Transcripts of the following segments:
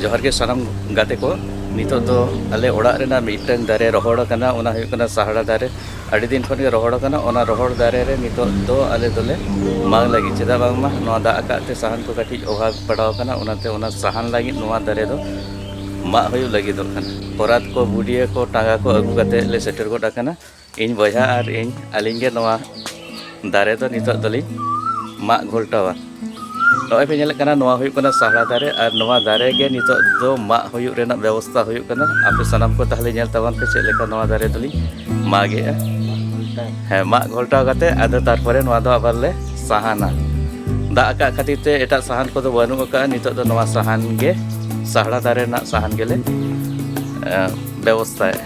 जोहार के सानाम गाते को नितो तो आले ओड़ा रेना मिटन दारे रोहड़ कना ओना हुयु कना साहड़ा दारे अड़ी दिन खन गे रोहड़ कना ओना रोहड़ दारे रे नितो दो आले दोले मांग लगी चेदा बांगमा नोआ दा आकाते साहान को काटी ओहा पड़ाव कना ओनाते ओना साहान लगी नोआ दारे दो मा हुयु लगी दो कना परात को बुडिया को टांगा को अगु काते ले सेटर गोटा कना इन बजा आर इन आलिंग गे नोआ दारे दो नितो दोली मा घोलटावा नॉय पे नेल कना नोआ हुयु कना साहड़ा दारे और नोआ दारे गे नितो दो मा हुयु रेना व्यवस्था हुयु कना आपे सनाम को ताहले नेल तबान पे चेक लेका नोआ दारे दोली मागे है मा घोलटा काते आदो तारपरे नोआ दो आबार ले साहाना दा का खातिर ते एटा साहान को दो बानु का नितो दो नोआ साहान गे साहड़ा दारे ना साहान गेले व्यवस्था है।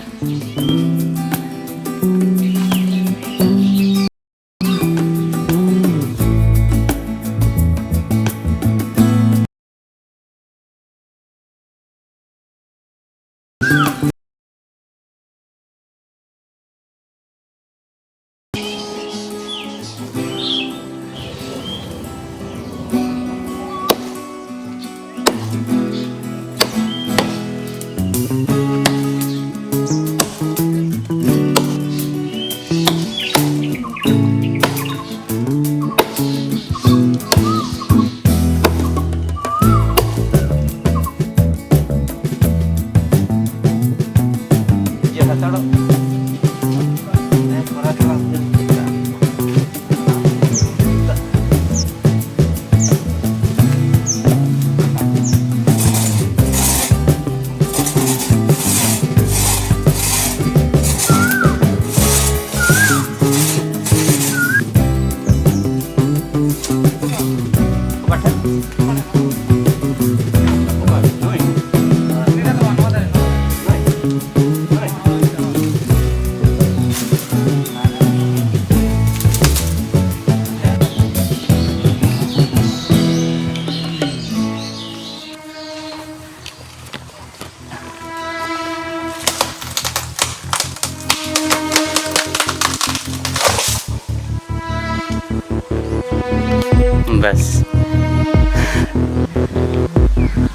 बस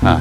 हाँ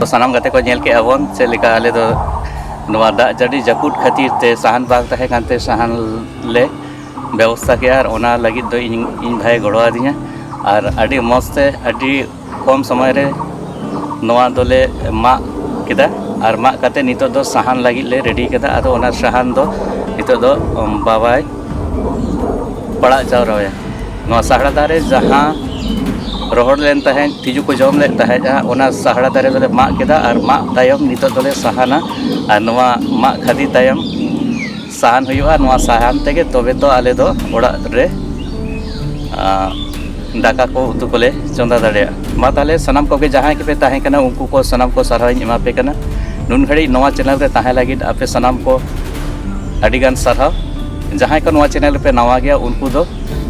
तो सानाम गाते को नेल के अबन से लेका आले दो नवा दा जड़ी जकुट खातिर ते साहान बाग तहे कानते साहान ले व्यवस्था के और ओना लगी दो इन भाई गड़ो आदिया और अडी मस्ते अडी कम समय रे नवा दोले मा केदा और मा काते नितो दो साहान लगी ले रेडी केदा आदो ओना साहान दो नितो दो बाबाई पड़ा जावराया नवा साहड़ा दारे जहां रोहड़ लेन तहे तिजु को जम लेन तहे जहां ओना साहड़ा दारे दोले मा केदा और मा तायम नितो दोले साहाना और नवा मा खादी तायम साहान हुयुआ नवा साहान तेगे तबे तो आले दो ओड़ा रे दाका को उतु कोले चंदा दाड़े मा ताले सनाम को के जहां के पे ताहे कना उनको को सनाम को सरहाई एमा पे कना नुन घड़ी नवा चैनल रे ताहे लगी आपे सनाम को अडिगान सरहाव जहाँ को नवा चैनल पे नवा गया उनको दो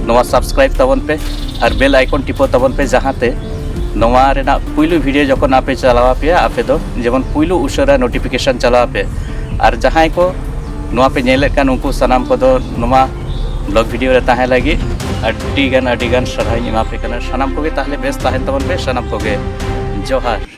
नवा सब्सक्राइब तबन पे और बेल आइकन टिपो तबन पे जहाँते नवा रेना पुइलु वीडियो जखन आपे चलावा पे आपे दो जेमन पुइलु उशरा नोटिफिकेशन चलावा पे और जहाँ को नवा पे नेले कान उनको सनाम को दो नवा ब्लॉग वीडियो रे ताहे लगी अड्डी गान साराई एमा पे कना सनाम को गे ताहले बेस ताहेन तबन पे सनाम को गे जोहार।